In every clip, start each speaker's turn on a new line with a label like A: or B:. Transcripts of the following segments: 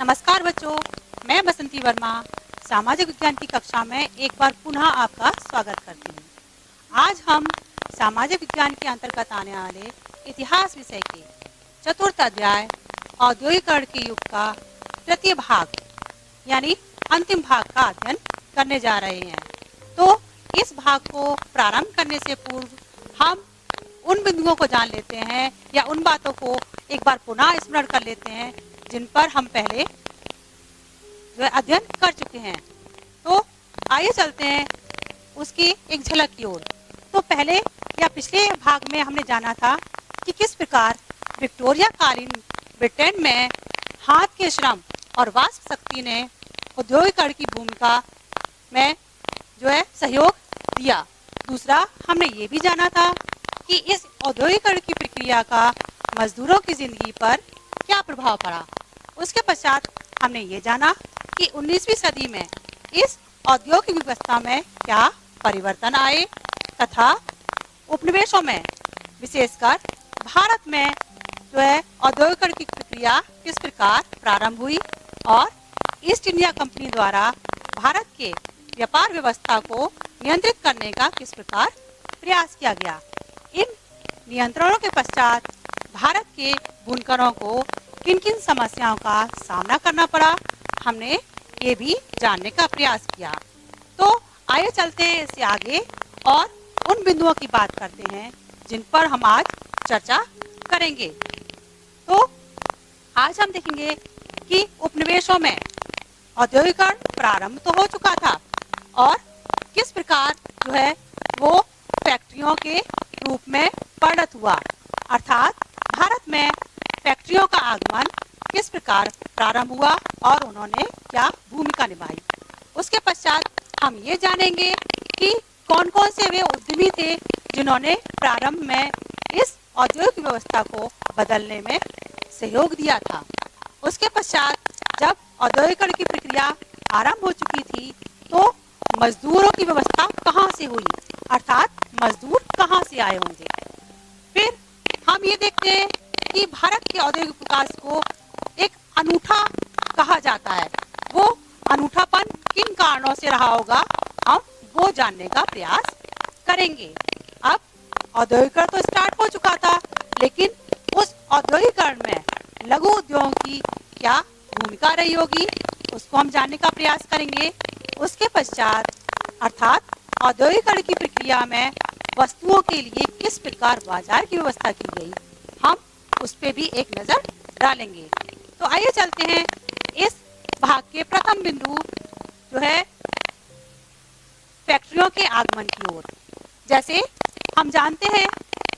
A: नमस्कार बच्चों, मैं बसंती वर्मा सामाजिक विज्ञान की कक्षा में एक बार पुनः आपका स्वागत करती हूँ। आज हम सामाजिक विज्ञान के अंतर्गत आने वाले इतिहास विषय के चतुर्थ अध्याय औद्योगिकरण के युग का तृतीय भाग यानी अंतिम भाग का अध्ययन करने जा रहे हैं। तो इस भाग को प्रारंभ करने से पूर्व हम उन बिंदुओं को जान लेते हैं या उन बातों को एक बार पुनः स्मरण कर लेते हैं जिन पर हम पहले जो अध्ययन कर चुके हैं। तो आइए चलते हैं उसकी एक झलक की ओर। तो पहले या पिछले भाग में हमने जाना था कि किस प्रकार विक्टोरिया कालीन ब्रिटेन में हाथ के श्रम और वास्प शक्ति ने औद्योगिकरण की भूमिका में जो है सहयोग दिया। दूसरा हमने ये भी जाना था कि इस औद्योगिकरण की प्रक्रिया का मजदूरों की जिंदगी पर क्या प्रभाव पड़ा। उसके पश्चात हमने ये जाना कि 19वीं सदी में इस औद्योगिक व्यवस्था में क्या परिवर्तन आए तथा उपनिवेशों में विशेषकर भारत में जो है औद्योगिकरण की प्रक्रिया किस प्रकार प्रारंभ हुई और ईस्ट इंडिया कंपनी द्वारा भारत के व्यापार व्यवस्था को नियंत्रित करने का किस प्रकार प्रयास किया गया। इन नियंत्रणों के पश्चात भारत के बुनकरों को किन किन समस्याओं का सामना करना पड़ा, हमने ये भी जानने का प्रयास किया। तो आइए चलते हैं इससे आगे और उन बिंदुओं की बात करते हैं जिन पर हम आज चर्चा करेंगे। तो आज हम देखेंगे कि उपनिवेशों में औद्योगिकरण प्रारंभ तो हो चुका था और किस प्रकार जो है वो फैक्ट्रियों के रूप में परिणत हुआ, अर्थात भारत में फैक्ट्रियों का आगमन किस प्रकार प्रारंभ हुआ और उन्होंने क्या भूमिका निभाई। उसके पश्चात हम ये जानेंगे कि कौन कौन से वे उद्यमी थे जिन्होंने प्रारंभ में इस औद्योगिक व्यवस्था को बदलने में सहयोग दिया था। उसके पश्चात जब औद्योगिकरण की प्रक्रिया आरंभ हो चुकी थी तो मजदूरों की व्यवस्था कहाँ से हुई, अर्थात मजदूर कहाँ से आए होंगे। फिर हम ये देखते हैं कि भारत के औद्योगिक विकास को एक अनूठा कहा जाता है। वो अनूठापन किन कारणों से रहा होगा, हम वो जानने का प्रयास करेंगे। अब औद्योगिकरण तो स्टार्ट हो चुका था, लेकिन उस औद्योगिकरण में लघु उद्योगों की क्या भूमिका रही होगी, उसको हम जानने का प्रयास करेंगे। उसके पश्चात अर्थात औद्योगिकरण की प्रक्रिया में वस्तुओं के लिए किस प्रकार बाजार की व्यवस्था की गई, हम उस पे भी एक नजर डालेंगे। तो आइए चलते हैं इस भाग के प्रथम बिंदु जो है फैक्ट्रियों के आगमन की ओर। जैसे हम जानते हैं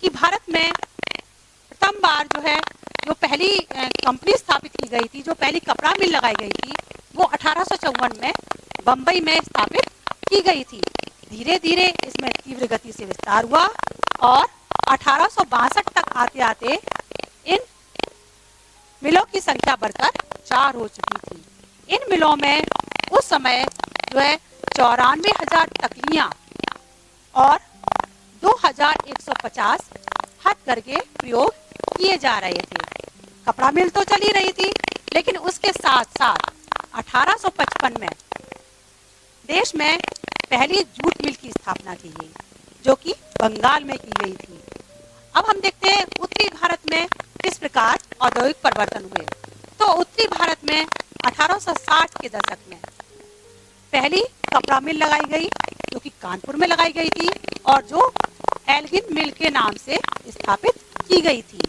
A: कि भारत में प्रथम बार जो है जो पहली कंपनी स्थापित की गई थी, जो पहली कपड़ा मिल लगाई गई थी, वो 1854 में बम्बई में स्थापित की गई थी। धीरे धीरे इसमें तीव्र गति से विस्तार हुआ और 1862 तक आते आते इन मिलों की संख्या बढ़कर 4 हो चुकी थी। इन मिलों में उस समय जो है 94,000 तकलियां और 2,150 हथकरघे प्रयोग किए जा रहे थे। कपड़ा मिल तो चली रही थी, लेकिन उसके साथ साथ 1855 में देश में पहली जूट मिल की स्थापना की गई, जो कि बंगाल में की गई थी। अब हम देखते हैं उत्तरी भारत में किस प्रकार औद्योगिक परिवर्तन हुए। तो उत्तरी भारत में 1860 के दशक में पहली कपड़ा मिल लगाई गई, जो कि कानपुर में लगाई गई थी और जो एल्गिन मिल के नाम से स्थापित की गई थी।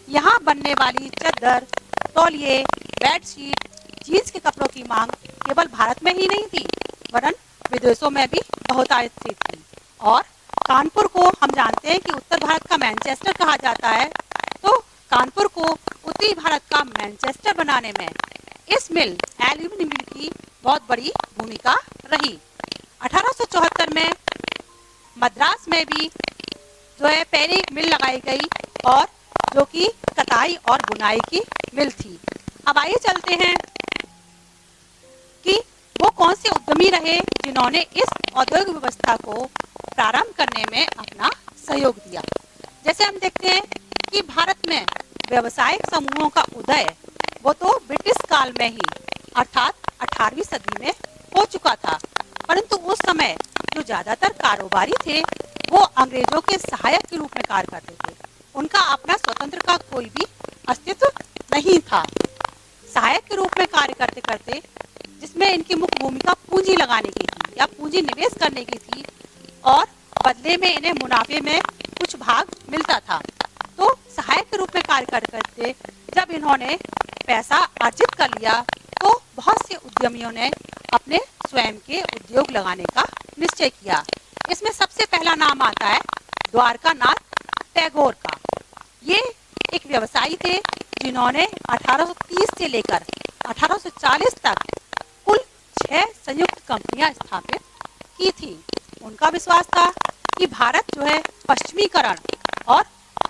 A: यहाँ बनने वाली चादर, तौलिए, बेडशीट, जीन्स के कपड़ों की मांग केवल भारत में ही नहीं थी, वरन विदेशों में भी बहुतायत थी। और कानपुर को हम जानते हैं कि उत्तर भारत का मैनचेस्टर कहा जाता है। तो कानपुर को उत्तरी भारत का मैनचेस्टर बनाने में इस मिल एल्यूमिनियम मिल की बहुत बड़ी भूमिका रही। 1874 में मद्रास में भी जो है पहली मिल लगाई गई और जो कि कताई और बुनाई की मिल थी। अब आइए चलते हैं कि वो कौन से उद्यमी रहे जिन्होंने इस औद्योगिक व्यवस्था को प्रारंभ करने में अपना सहयोग दिया। जैसे हम देखते हैं कि भारत में व्यावसायिक समूहों का उदय वो तो ब्रिटिश काल में ही अर्थात 18वीं सदी में हो चुका था। परंतु उस समय जो ज्यादातर कारोबारी थे वो अंग्रेजों के सहायक के रूप में कार्य करते थे। उनका अपना स्वतंत्र का कोई भी अस्तित्व नहीं था। सहायक के रूप में कार्य करते करते जिसमें इनकी मुख्य भूमिका पूंजी लगाने की थी या पूंजी निवेश करने की थी और बदले में इन्हें मुनाफे में कुछ भाग मिलता था। तो सहायक के रूप में कार्य करते करते जब इन्होंने पैसा अर्जित कर लिया तो बहुत से उद्यमियों ने अपने स्वयं के उद्योग लगाने का निश्चय किया। इसमें सबसे पहला नाम आता है द्वारकानाथ टैगोर का। ये एक व्यवसायी थे जिन्होंने 1830 से लेकर 1840 तक कुल 6 संयुक्त कंपनियां स्थापित की थी। उनका विश्वास था कि भारत जो है पश्चिमीकरण और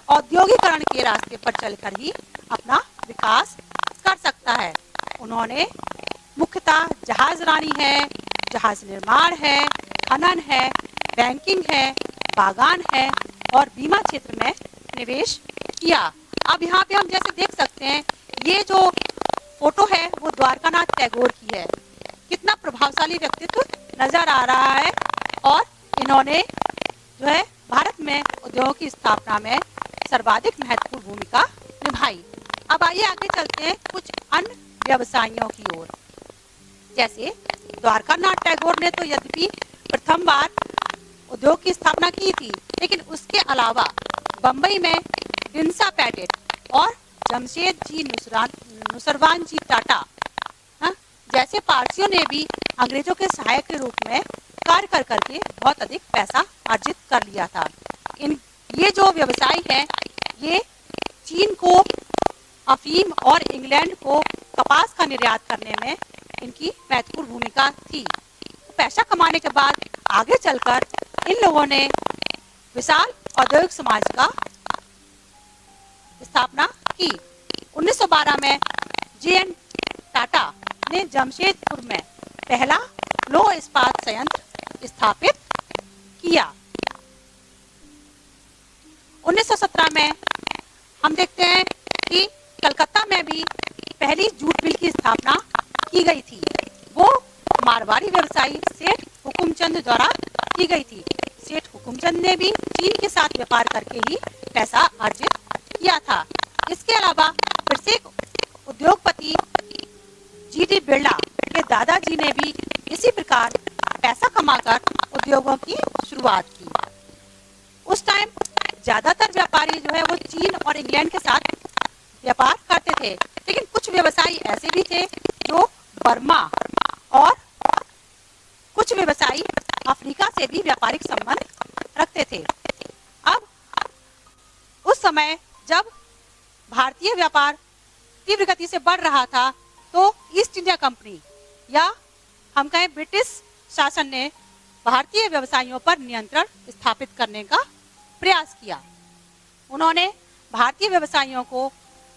A: औद्योगिकरण के रास्ते पर चलकर ही अपना विकास कर सकता है। उन्होंने मुख्यतः जहाज रानी है, जहाज निर्माण है, खनन है, बैंकिंग है, बागान है और बीमा क्षेत्र में निवेश किया। अब यहाँ पे हम जैसे देख सकते हैं ये जो फोटो है वो द्वारकानाथ टैगोर की है। कितना प्रभावशाली व्यक्तित्व नजर आ रहा है और इन्होंने जो है भारत में उद्योगों की स्थापना में सर्वाधिक महत्वपूर्ण भूमिका निभाई। अब आइए आगे चलते हैं कुछ अन्य व्यवसायियों की ओर। जैसे द्वारकानाथ टैगोर ने तो यद्यपि प्रथम बार उद्योग की स्थापना की थी, लेकिन उसके अलावा बंबई में डिंसा पैटेट और जमशेदजी नुसरवान जी टाटा जैसे पारसियों ने भी अंग्रेजों के सहायक के रूप में कार्य कर करके बहुत अधिक पैसा अर्जित कर लिया था। ये जो व्यवसायी है ये चीन को अफीम और इंग्लैंड को कपास का निर्यात करने में इनकी महत्वपूर्ण भूमिका थी। पैसा कमाने के बाद आगे चलकर इन लोगों ने विशाल औद्योगिक समाज का स्थापना की। 1912 में जे.एन. टाटा ने जमशेदपुर में पहला लौह इस्पात संयंत्र स्थापित किया। 1917 में हम देखते हैं कि कलकत्ता में भी पहली जूट मिल की स्थापना की गई थी। वो मारवाड़ी व्यवसायी सेठ हुकुमचंद द्वारा की गई थी। सेठ हुकुमचंद ने भी चीन के साथ व्यापार करके ही पैसा अर्जित किया था। इसके अलावा प्रसिद्ध उद्योगपति जी.डी. बिरला के दादाजी ने भी इसी प्रकार पैसा कमाकर उद्योगों की शुरुआत की। उस टाइम ज्यादातर व्यापारी जो है वो चीन और इंग्लैंड के साथ व्यापार करते थे, लेकिन कुछ व्यवसायी ऐसे भी थे जो बर्मा और कुछ व्यवसायी अफ्रीका से भी व्यापारिक संबंध रखते थे। अब उस समय जब भारतीय व्यापार तीव्र गति से बढ़ रहा था तो ईस्ट इंडिया कंपनी या हम कहें ब्रिटिश शासन ने भारतीय व्यवसायियों पर नियंत्रण स्थापित करने का प्रयास किया। उन्होंने भारतीय व्यवसायियों को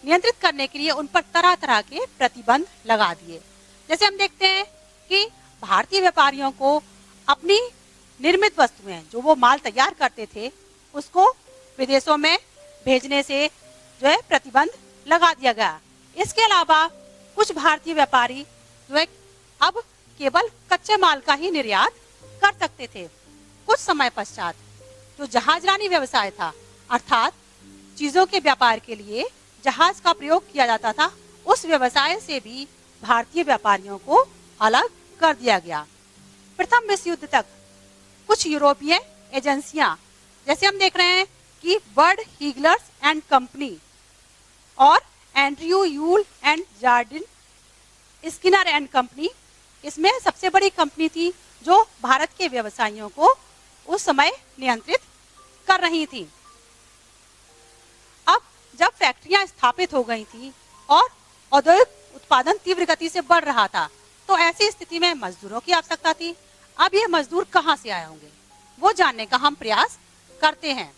A: नियंत्रित करने के लिए उन पर तरह तरह के प्रतिबंध लगा दिए। जैसे हम देखते हैं कि भारतीय व्यापारियों को अपनी निर्मित वस्तुएं जो वो माल तैयार करते थे उसको विदेशों में भेजने से जो है प्रतिबंध लगा दिया गया। इसके अलावा कुछ भारतीय व्यापारी जो है अब केवल कच्चे माल का ही निर्यात कर सकते थे। कुछ समय पश्चात जो जहाजरानी व्यवसाय था अर्थात चीजों के व्यापार के लिए जहाज का प्रयोग किया जाता था, उस व्यवसाय से भी भारतीय व्यापारियों को अलग कर दिया गया। प्रथम विश्व युद्ध तक कुछ यूरोपीय एजेंसियां जैसे हम देख रहे हैं कि वर्ड हीगलर्स एंड कंपनी और Andrew Yule and Jardine Skinner and company, इसमें सबसे बड़ी कंपनी थी जो भारत के व्यवसायियों को उस समय नियंत्रित कर रही थी। अब जब फैक्ट्रियां स्थापित हो गई थी और औद्योगिक उत्पादन तीव्र गति से बढ़ रहा था तो ऐसी स्थिति में मजदूरों की आवश्यकता थी। अब ये मजदूर कहाँ से आए होंगे वो जानने का हम प्रयास करते हैं।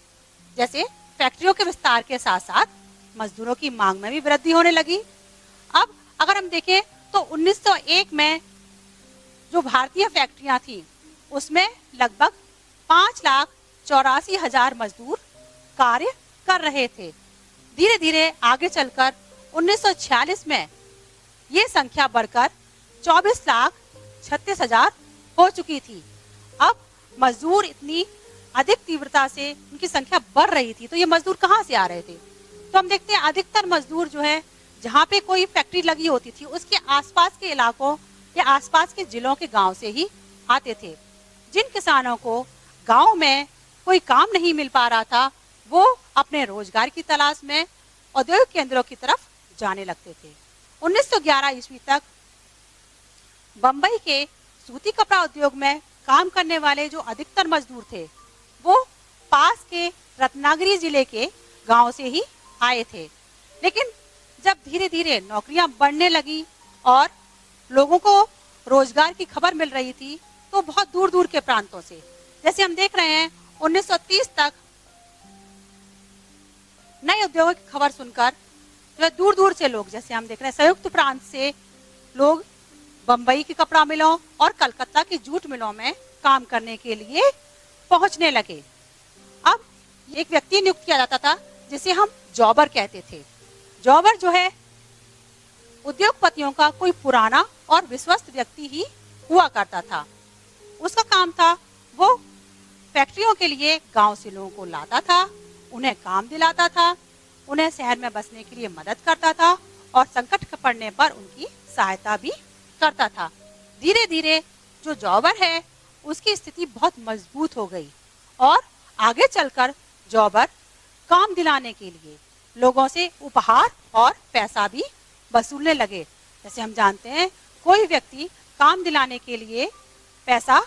A: जैसे फैक्ट्रियों के विस्तार के साथ साथ मजदूरों की मांग में भी वृद्धि होने लगी। अब अगर हम देखें तो 1901 में जो भारतीय फैक्ट्रियां थी उसमें लगभग 5,84,000 मजदूर कार्य कर रहे थे। धीरे धीरे आगे चलकर 1946 में ये संख्या बढ़कर 24,36,000 हो चुकी थी। अब मजदूर इतनी अधिक तीव्रता से उनकी संख्या बढ़ रही थी, तो ये मजदूर कहाँ से आ रहे थे? तो हम देखते हैं अधिकतर मजदूर जो है, जहाँ पे कोई फैक्ट्री लगी होती थी उसके आसपास के इलाकों या आसपास के जिलों के गांव से ही आते थे। जिन किसानों को गांव में कोई काम नहीं मिल पा रहा था, वो अपने रोजगार की तलाश में औद्योगिक केंद्रों की तरफ जाने लगते थे। 1911 ईस्वी तक बंबई के सूती कपड़ा उद्योग में काम करने वाले जो अधिकतर मजदूर थे, वो पास के रत्नागिरी जिले के गांव से ही आए थे। लेकिन जब धीरे धीरे नौकरियां बढ़ने लगी और लोगों को रोजगार की खबर मिल रही थी, तो बहुत दूर दूर के प्रांतों से, जैसे हम देख रहे हैं 1930 तक नए उद्योगों की खबर सुनकर जो है दूर दूर से लोग, जैसे हम देख रहे हैं संयुक्त प्रांत से लोग बंबई की कपड़ा मिलों और कलकत्ता की जूट मिलों में काम करने के लिए पहुंचने लगे। अब एक व्यक्ति नियुक्त किया जाता था जिसे हम जॉबर कहते थे। जॉबर जो है उद्योगपतियों का कोई पुराना और विश्वस्त व्यक्ति ही हुआ करता था। उसका काम था वो फैक्ट्रियों के लिए गांव से लोगों को लाता था, उन्हें काम दिलाता था, उन्हें शहर में बसने के लिए मदद करता था और संकट पड़ने पर उनकी सहायता भी करता था। धीरे धीरे जो जॉबर है उसकी स्थिति बहुत मजबूत हो गई और आगे चलकर जॉबर काम दिलाने के लिए लोगों से उपहार और पैसा भी वसूलने लगे। जैसे हम जानते हैं कोई व्यक्ति काम दिलाने के लिए पैसा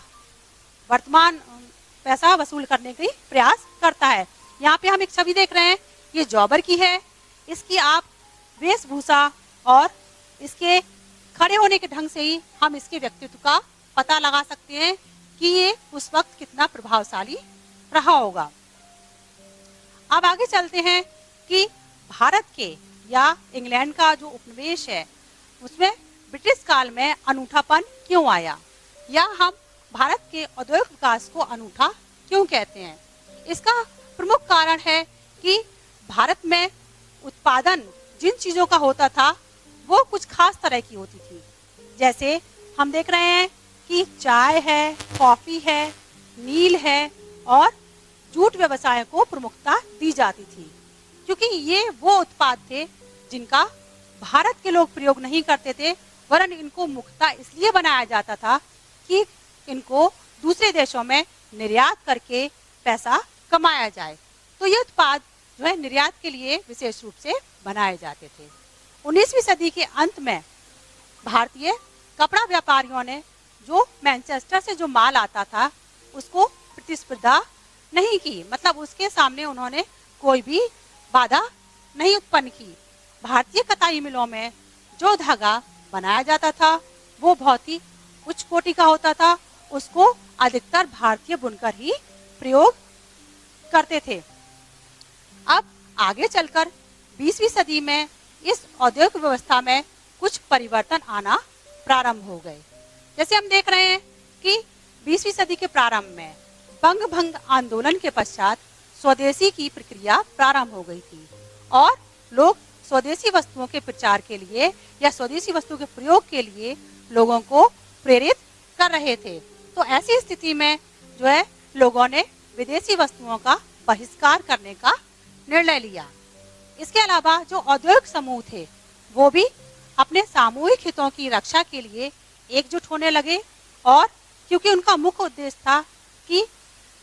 A: वसूल करने का प्रयास करता है। यहाँ पे हम एक छवि देख रहे हैं, ये जॉबर की है। इसकी आप वेशभूषा और इसके खड़े होने के ढंग से ही हम इसके व्यक्तित्व का पता लगा सकते हैं कि ये उस वक्त कितना प्रभावशाली रहा होगा। अब आगे चलते हैं कि भारत के या इंग्लैंड का जो उपनिवेश है उसमें ब्रिटिश काल में अनूठापन क्यों आया, या हम भारत के औद्योगिक विकास को अनूठा क्यों कहते हैं? इसका प्रमुख कारण है कि भारत में उत्पादन जिन चीजों का होता था वो कुछ खास तरह की होती थी। जैसे हम देख रहे हैं कि चाय है, कॉफी है, नील है और जूट व्यवसाय को प्रमुखता दी जाती थी, क्योंकि ये वो उत्पाद थे जिनका भारत के लोग प्रयोग नहीं करते थे, वरन इनको मुख्यतः इसलिए बनाया जाता था कि इनको दूसरे देशों में निर्यात करके पैसा कमाया जाए। तो ये उत्पाद जो है निर्यात के लिए विशेष रूप से बनाए जाते थे। 19वीं सदी के अंत में भारतीय कपड़ा व्यापारियों ने जो मैनचेस्टर से जो माल आता था उसको प्रतिस्पर्धा नहीं की, मतलब उसके सामने उन्होंने कोई भी बाधा नहीं उत्पन्न की। भारतीय कताई मिलों में जो धागा बनाया जाता था वो बहुत ही उच्च कोटि का होता था, उसको अधिकतर भारतीय बुनकर ही प्रयोग करते थे। अब आगे चलकर 20वीं सदी में इस औद्योगिक व्यवस्था में कुछ परिवर्तन आना प्रारंभ हो गए। जैसे हम देख रहे हैं कि 20वीं सदी के प्रारंभ में बंग भंग आंदोलन के पश्चात स्वदेशी की प्रक्रिया प्रारंभ हो गई थी और लोग स्वदेशी वस्तुओं के प्रचार के लिए या स्वदेशी वस्तुओं के प्रयोग के लिए लोगों को प्रेरित कर रहे थे। तो ऐसी स्थिति में जो है लोगों ने विदेशी वस्तुओं का बहिष्कार करने का निर्णय लिया। इसके अलावा जो औद्योगिक समूह थे वो भी अपने सामूहिक हितों की रक्षा के लिए एकजुट होने लगे और क्योंकि उनका मुख्य उद्देश्य था कि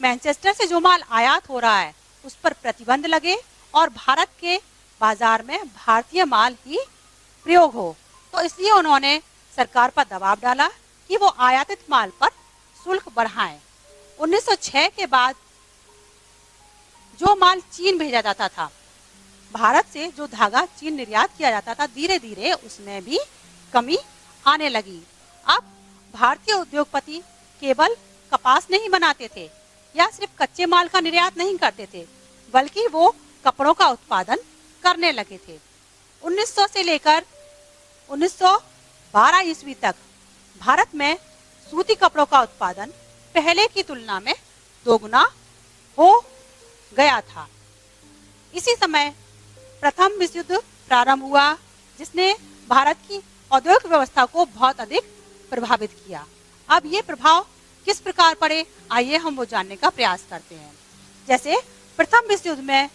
A: मैनचेस्टर से जो माल आयात हो रहा है उस पर प्रतिबंध लगे और भारत के बाजार में भारतीय माल ही प्रयोग हो, तो इसलिए उन्होंने सरकार पर दबाव डाला कि वो आयातित माल पर शुल्क बढ़ाएं। 1906 के बाद जो माल चीन भेजा जाता था, भारत से जो धागा चीन निर्यात किया जाता था, धीरे धीरे उसमें भी कमी आने लगी। अब भारतीय उद्योगपति केवल कपास नहीं बनाते थे या सिर्फ कच्चे माल का निर्यात नहीं करते थे, बल्कि वो कपड़ों का उत्पादन करने लगे थे। 1900 से लेकर 1912 ईस्वी तक भारत में सूती कपड़ों का उत्पादन पहले की तुलना में दोगुना हो गया था। इसी समय प्रथम विश्व युद्ध प्रारंभ हुआ जिसने भारत की औद्योगिक व्यवस्था को बहुत अधिक प्रभावित किया। अब ये प्रभाव किस प्रकार पड़े, आइए हम वो जानने का प्रयास करते हैं। जैसे प्रथम विश्व युद्ध में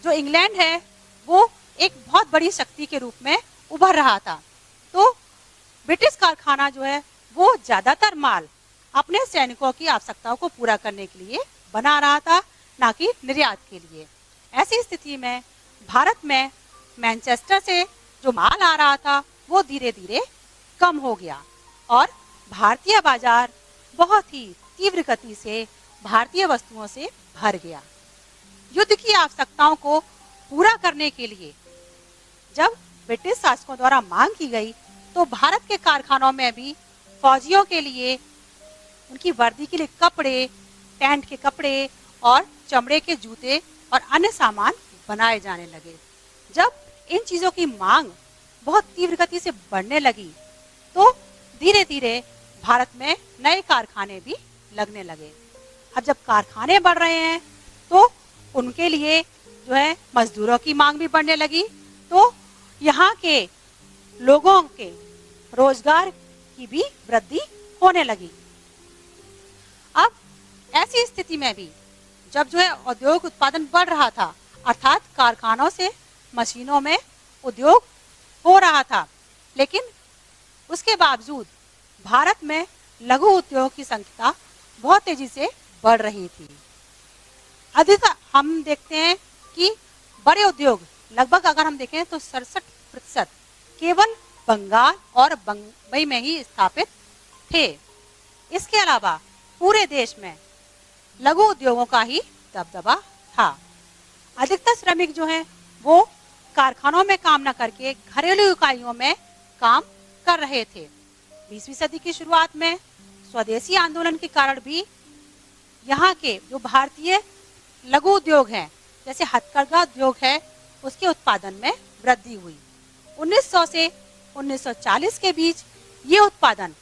A: जो इंग्लैंड है वो एक बहुत बड़ी शक्ति के रूप में उभर रहा था, तो ब्रिटिश कारखाना जो है वो ज्यादातर माल अपने सैनिकों की आवश्यकताओं को पूरा करने के लिए बना रहा था, ना कि निर्यात के लिए। ऐसी स्थिति में भारत में मैनचेस्टर से जो माल आ रहा था वो धीरे धीरे कम हो गया और भारतीय बाजार बहुत ही तीव्र गति से भारतीय वस्तुओं से भर गया। युद्ध की आवश्यकताओं को पूरा करने के लिए जब ब्रिटिश शासकों द्वारा मांग की गई तो भारत के कारखानों में भी फौजियों के लिए उनकी वर्दी के लिए कपड़े, टेंट के कपड़े और चमड़े के जूते और अन्य सामान बनाए जाने लगे। जब इन चीजों की मांग बहुत तीव्र गति से बढ़ने लगी तो धीरे धीरे भारत में नए कारखाने भी लगने लगे। अब जब कारखाने बढ़ रहे हैं तो उनके लिए जो है मजदूरों की मांग भी बढ़ने लगी, तो यहाँ के लोगों के रोजगार की भी वृद्धि होने लगी। अब ऐसी स्थिति में भी जब जो है औद्योगिक उत्पादन बढ़ रहा था, अर्थात कारखानों से मशीनों में उद्योग हो रहा था, लेकिन उसके बावजूद भारत में लघु उद्योग की संख्या बहुत तेजी से बढ़ रही थी। अधिकतर हम देखते हैं कि बड़े उद्योग लगभग अगर हम देखें तो 67% केवल बंगाल और बंबई में ही स्थापित थे। इसके अलावा पूरे देश में लघु उद्योगों का ही दबदबा था। अधिकतर श्रमिक जो हैं वो कारखानों में काम न करके घरेलू इकाइयों में काम कर रहे थे। 20वीं सदी की शुरुआत में स्वदेशी आंदोलन के कारण भी यहाँ के जो भारतीय लघु उद्योग हैं, जैसे हथकरघा उद्योग है, उसके उत्पादन में वृद्धि हुई। 1900 से 1940 के बीच ये उत्पादन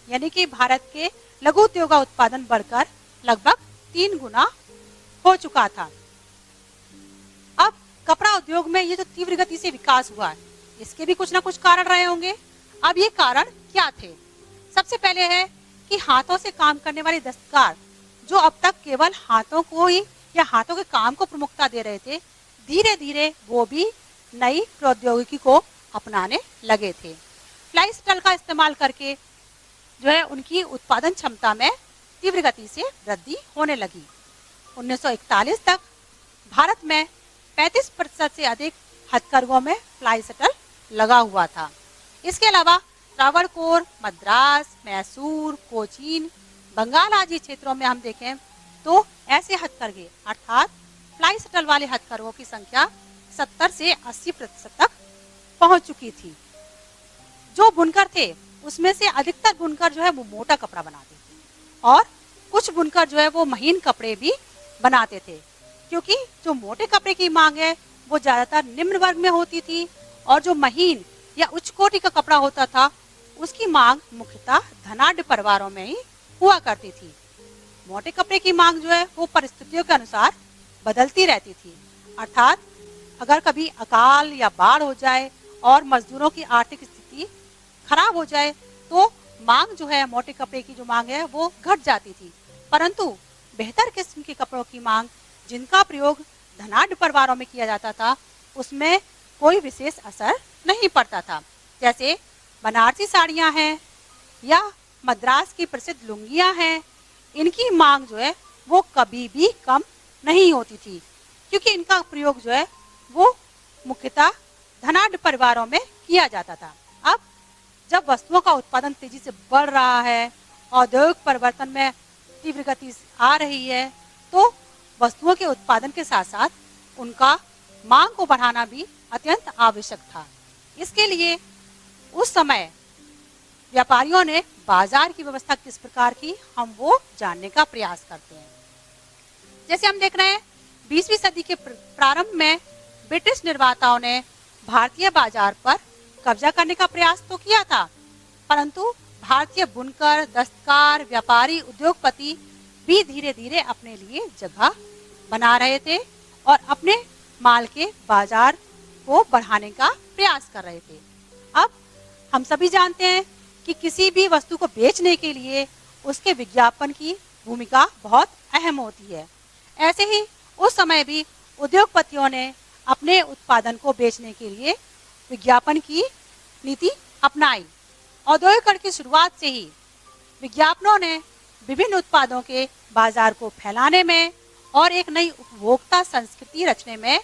A: यानी कि भारत के लघु उद्योग का उत्पादन बढ़कर लगभग 3 गुना हो चुका था। अब कपड़ा उद्योग में ये जो तीव्र गति से विकास हुआ है, इसके भी कुछ ना कुछ कारण रहे होंगे। अब ये कारण क्या थे? सबसे पहले है कि हाथों से काम करने वाले दस्तकार जो अब तक केवल हाथों को ही या हाथों के काम को प्रमुखता दे रहे थे, धीरे धीरे वो भी नई प्रौद्योगिकी को अपनाने लगे थे। फ्लाई स्टल का इस्तेमाल करके जो है उनकी उत्पादन क्षमता में तीव्र गति से वृद्धि होने लगी। 1941 तक भारत में 35% से अधिक हथकरघों में फ्लाई स्टल लगा हुआ था। इसके अलावा त्रावणकोर, मद्रास, मैसूर, कोचीन, बंगाल आदि क्षेत्रों में हम देखें तो ऐसे हथकरघे अर्थात फ्लाई स्टल वाले हथकरघों की संख्या 70 से 80% तक पहुंच चुकी थी। जो बुनकर थे उसमें से अधिकतर बुनकर जो है वो मोटा कपड़ा बनाते थे और कुछ बुनकर जो है वो महीन कपड़े भी बनाते थे, क्योंकि जो मोटे कपड़े की मांग है वो ज्यादातर निम्न वर्ग में होती थी और जो महीन या उच्च कोटि का कपड़ा होता था उसकी मांग मुख्यतः धनाढ्य परिवारों में ही हुआ करती थी। मोटे कपड़े की मांग जो है वो परिस्थितियों के अनुसार बदलती रहती थी, अर्थात अगर कभी अकाल या बाढ़ हो जाए और मजदूरों की आर्थिक स्थिति खराब हो जाए तो मांग जो है मोटे कपड़े की जो मांग है वो घट जाती थी, परंतु बेहतर किस्म के कपड़ों की मांग जिनका प्रयोग धनाढ्य परिवारों में किया जाता था उसमें कोई विशेष असर नहीं पड़ता था। जैसे बनारसी साड़ियां हैं या मद्रास की प्रसिद्ध लुंगियां हैं, इनकी मांग जो है वो कभी भी कम नहीं होती थी, क्योंकि इनका प्रयोग जो है वो मुख्यतः धनाढ्य परिवारों में किया जाता था। अब जब वस्तुओं का उत्पादन तेजी से बढ़ रहा है, औद्योगिक परिवर्तन में तीव्र गति आ रही है, तो वस्तुओं के उत्पादन के साथ साथ उनका मांग को बढ़ाना भी अत्यंत आवश्यक था। इसके लिए उस समय व्यापारियों ने बाजार की व्यवस्था किस प्रकार की, हम वो जानने का प्रयास करते हैं। जैसे हम देख रहे हैं 20वीं सदी के प्रारंभ में ब्रिटिश निर्माताओं ने भारतीय बाजार पर कब्जा करने का प्रयास तो किया था, परंतु भारतीय बुनकर, दस्तकार, व्यापारी, उद्योगपति भी धीरे धीरे अपने लिए जगह बना रहे थे और अपने माल के बाजार को बढ़ाने का प्रयास कर रहे थे। अब हम सभी जानते हैं कि किसी भी वस्तु को बेचने के लिए उसके विज्ञापन की भूमिका बहुत अहम होती है। ऐसे ही उस समय भी उद्योगपतियों ने अपने उत्पादन को बेचने के लिए विज्ञापन की नीति अपनाई। औद्योगिकरण की शुरुआत से ही विज्ञापनों ने विभिन्न उत्पादों के बाजार को फैलाने में और एक नई उपभोक्ता संस्कृति रचने में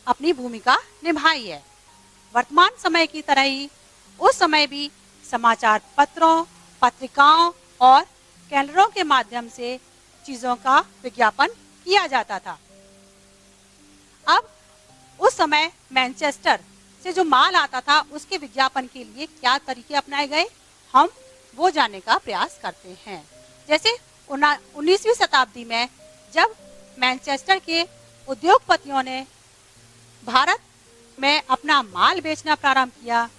A: अपनी भूमिका निभाई है। वर्तमान समय की तरह ही उस समय भी समाचार पत्रों, पत्रिकाओं और कैलेंडरों के माध्यम से चीजों का विज्ञापन किया जाता था। अब उस समय मैनचेस्टर से जो माल आता था उसके विज्ञापन के लिए क्या तरीके अपनाए गए, हम वो जानने का प्रयास करते हैं। जैसे 19वीं शताब्दी में जब मैनचेस्टर के उद्योगपतियों ने भारत में अपना माल बेचना प्रारंभ किया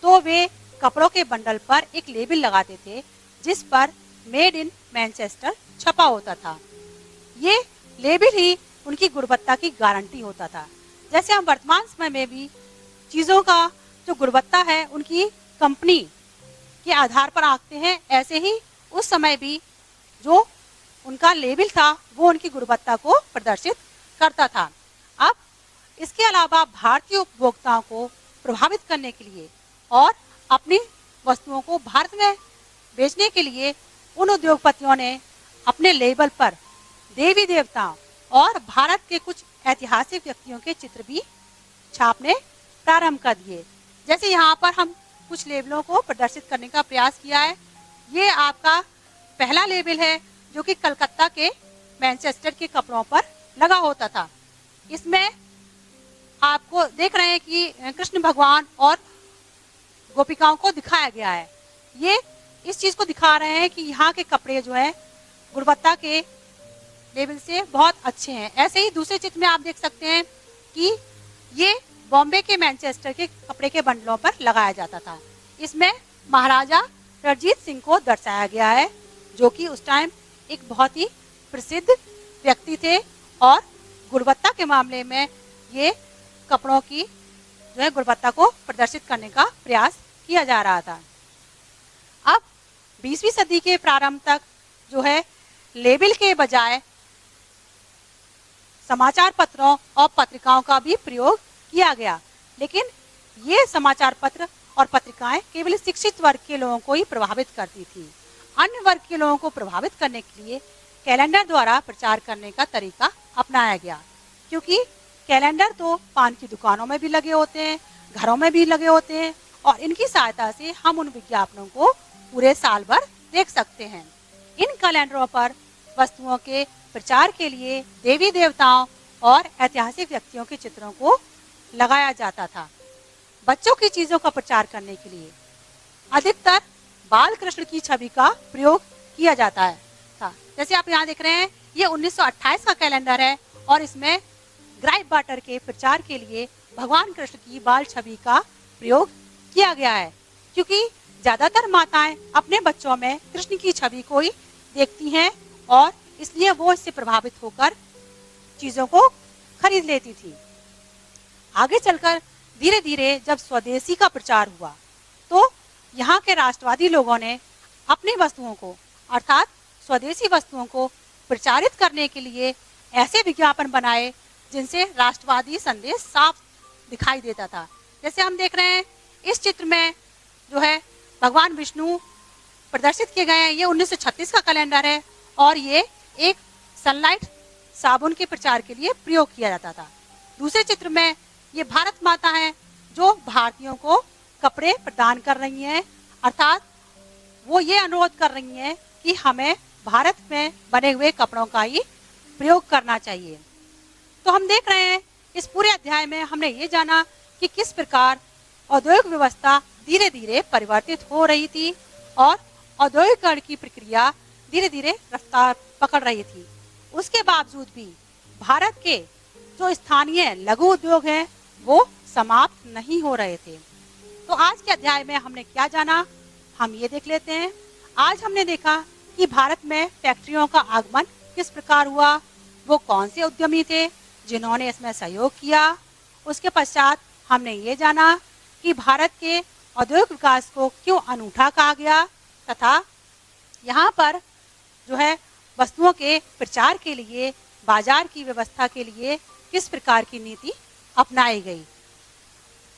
A: तो वे कपड़ों के बंडल पर एक लेबल लगाते थे जिस पर मेड इन मैनचेस्टर छपा होता था। ये लेबल ही उनकी गुणवत्ता की गारंटी होता था। जैसे हम वर्तमान समय में भी चीज़ों का जो गुणवत्ता है उनकी कंपनी के आधार पर आंकते हैं, ऐसे ही उस समय भी जो उनका लेबल था वो उनकी गुणवत्ता को प्रदर्शित करता था। अब इसके अलावा भारतीय उपभोक्ताओं को प्रभावित करने के लिए और अपनी वस्तुओं को भारत में बेचने के लिए उन उद्योगपतियों ने अपने लेबल पर देवी देवताओं और भारत के कुछ ऐतिहासिक व्यक्तियों के चित्र भी छापने प्रारंभ कर दिए। जैसे यहाँ पर हम कुछ लेबलों को प्रदर्शित करने का प्रयास किया है। ये आपका पहला लेबल है जो कि कलकत्ता के मैनचेस्टर के कपड़ों पर लगा होता था। इसमें आपको देख रहे हैं कि कृष्ण भगवान और गोपिकाओं को दिखाया गया है। ये इस चीज को दिखा रहे हैं कि यहाँ के कपड़े जो है गुणवत्ता के लेवल से बहुत अच्छे हैं। ऐसे ही दूसरे चित्र में आप देख सकते हैं कि ये बॉम्बे के मैनचेस्टर के कपड़े के बंडलों पर लगाया जाता था। इसमें महाराजा रणजीत सिंह को दर्शाया गया है जो कि उस टाइम एक बहुत ही प्रसिद्ध व्यक्ति थे और गुणवत्ता के मामले में ये कपड़ों की जो है गुणवत्ता को प्रदर्शित करने का प्रयास किया जा रहा था। अब 20वीं सदी के प्रारंभ तक जो है लेबल के बजाय समाचार पत्रों और पत्रिकाओं का भी प्रयोग किया गया, लेकिन ये समाचार पत्र और पत्रिकाएं केवल शिक्षित वर्ग के लोगों को ही प्रभावित करती थी। अन्य वर्ग के लोगों को प्रभावित करने के लिए कैलेंडर द्वारा प्रचार करने का तरीका अपनाया गया, क्योंकि कैलेंडर तो पान की दुकानों में भी लगे होते हैं, घरों में भी लगे होते हैं और इनकी सहायता से हम उन विज्ञापनों को पूरे साल भर देख सकते हैं। इन कैलेंडरों पर वस्तुओं के प्रचार के लिए देवी देवताओं और ऐतिहासिक व्यक्तियों के चित्रों को लगाया जाता था। बच्चों की चीजों का प्रचार करने के लिए अधिकतर बाल कृष्ण की छवि का प्रयोग किया जाता था। जैसे आप यहाँ देख रहे हैं ये 1928 का कैलेंडर है और इसमें ग्राइप वाटर के प्रचार के लिए भगवान कृष्ण की बाल छवि का प्रयोग किया गया है, क्योंकि ज्यादातर माताएं अपने बच्चों में कृष्ण की छवि को ही देखती हैं और इसलिए वो इससे प्रभावित होकर चीजों को खरीद लेती थी। आगे चलकर धीरे धीरे जब स्वदेशी का प्रचार हुआ तो यहाँ के राष्ट्रवादी लोगों ने अपनी वस्तुओं को अर्थात स्वदेशी वस्तुओं को प्रचारित करने के लिए ऐसे विज्ञापन बनाए जिनसे राष्ट्रवादी संदेश साफ दिखाई देता था। जैसे हम देख रहे हैं इस चित्र में जो है भगवान विष्णु प्रदर्शित किए गए हैं। ये 1936 का कैलेंडर है और ये एक सनलाइट साबुन के प्रचार के लिए प्रयोग किया जाता था। दूसरे चित्र में ये भारत माता है जो भारतीयों को कपड़े प्रदान कर रही हैं, अर्थात वो ये अनुरोध कर रही हैं कि हमें भारत में बने हुए कपड़ों का ही प्रयोग करना चाहिए। तो हम देख रहे हैं इस पूरे अध्याय में हमने ये जाना कि किस प्रकार औद्योगिक व्यवस्था धीरे धीरे परिवर्तित हो रही थी और औद्योगिकरण की प्रक्रिया धीरे धीरे रफ्तार पकड़ रही थी। उसके बावजूद भी भारत के जो स्थानीय लघु उद्योग हैं वो समाप्त नहीं हो रहे थे। तो आज के अध्याय में हमने क्या जाना, हम ये देख लेते हैं। आज हमने देखा कि भारत में फैक्ट्रियों का आगमन किस प्रकार हुआ, वो कौन से उद्यमी थे जिन्होंने इसमें सहयोग किया। उसके पश्चात हमने ये जाना कि भारत के औद्योगिक विकास को क्यों अनूठा कहा गया तथा यहाँ पर जो है वस्तुओं के प्रचार के लिए बाजार की व्यवस्था के लिए किस प्रकार की नीति अपनाई गई।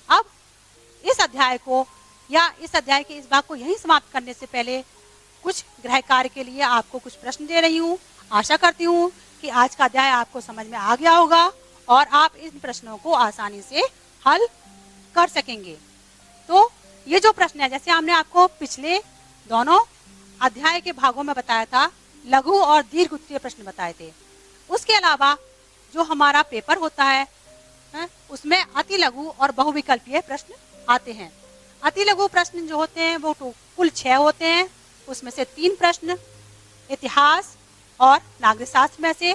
A: अब इस अध्याय को या इस अध्याय के इस भाग को यहीं समाप्त करने से पहले कुछ गृह कार्य के लिए आपको कुछ प्रश्न दे रही हूँ। आशा करती हूँ कि आज का अध्याय आपको समझ में आ गया होगा और आप इन प्रश्नों को आसानी से हल कर सकेंगे। तो ये जो प्रश्न है, जैसे हमने आपको पिछले दोनों अध्याय के भागों में बताया था, लघु और दीर्घ उत्तरीय प्रश्न बताए थे। उसके अलावा जो हमारा पेपर होता है उसमें अति लघु और बहुविकल्पीय प्रश्न आते हैं। अति लघु प्रश्न जो होते हैं वो कुल 6 होते हैं। उसमें से 3 प्रश्न इतिहास और नागरिक शास्त्र में से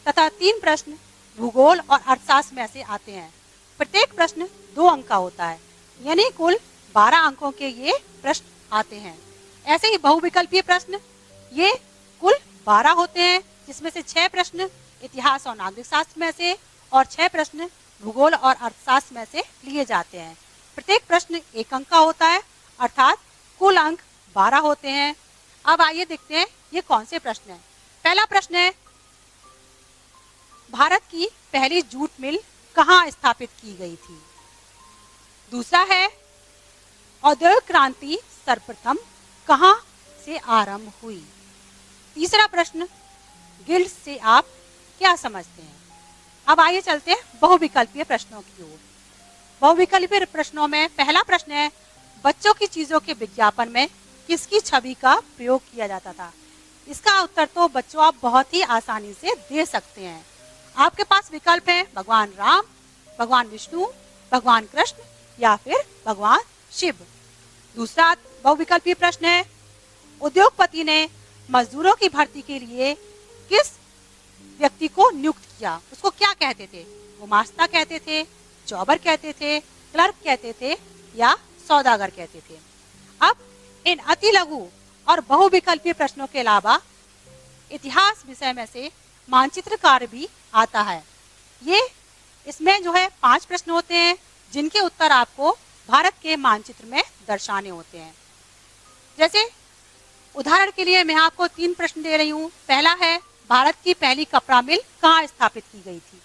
A: तथा 3 प्रश्न भूगोल और अर्थशास्त्र में से आते हैं। प्रत्येक प्रश्न 2 अंक का होता है, यानी कुल 12 अंकों के ये प्रश्न आते हैं। ऐसे ही बहुविकल्पीय प्रश्न ये कुल 12 होते हैं, जिसमें से 6 प्रश्न इतिहास और नागरिक शास्त्र में से और 6 प्रश्न भूगोल और अर्थशास्त्र में से लिए जाते हैं। प्रत्येक प्रश्न 1 अंक का होता है, अर्थात कुल अंक 12 होते हैं। अब आइए देखते हैं ये कौन से प्रश्न हैं। पहला प्रश्न है, भारत की पहली जूट मिल कहाँ स्थापित की गई थी। दूसरा है, औद्योगिक क्रांति सर्वप्रथम कहाँ से आरंभ हुई। तीसरा प्रश्न, गिल्ड से आप क्या समझते हैं। अब आइए चलते हैं बहुविकल्पीय प्रश्नों की ओर। बहुविकल्पीय प्रश्नों में पहला प्रश्न है, बच्चों की चीजों के विज्ञापन में किसकी छवि का प्रयोग किया जाता था। इसका उत्तर तो बच्चों आप बहुत ही आसानी से दे सकते हैं। आपके पास विकल्प है भगवान राम, भगवान विष्णु, भगवान कृष्ण या फिर भगवान शिव। दूसरा बहुविकल्पीय प्रश्न है, उद्योगपति ने मजदूरों की भर्ती के लिए किस व्यक्ति को नियुक्त किया, उसको क्या कहते थे। गुमास्ता कहते थे, जॉबर कहते थे, क्लर्क कहते थे या सौदागर कहते थे। अब इन अति लघु और बहुविकल्पीय प्रश्नों के अलावा इतिहास विषय में से मानचित्र कार्य भी आता है। ये इसमें जो है 5 प्रश्न होते हैं, जिनके उत्तर आपको भारत के मानचित्र में दर्शाने होते हैं। जैसे उदाहरण के लिए मैं आपको 3 प्रश्न दे रही हूँ। पहला है, भारत की पहली कपड़ा मिल कहाँ स्थापित की गई थी।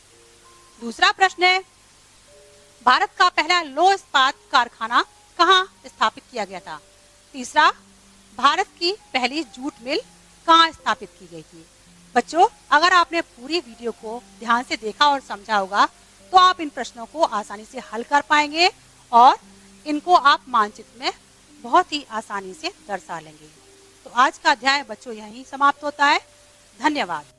A: दूसरा प्रश्न है, भारत का पहला लौह इस्पात कारखाना कहाँ स्थापित किया गया था। तीसरा, भारत की पहली जूट मिल कहाँ स्थापित की गई थी। बच्चों, अगर आपने पूरी वीडियो को ध्यान से देखा और समझा होगा तो आप इन प्रश्नों को आसानी से हल कर पाएंगे और इनको आप मानचित्र में बहुत ही आसानी से दर्शा लेंगे। तो आज का अध्याय बच्चों यहीं समाप्त होता है। धन्यवाद।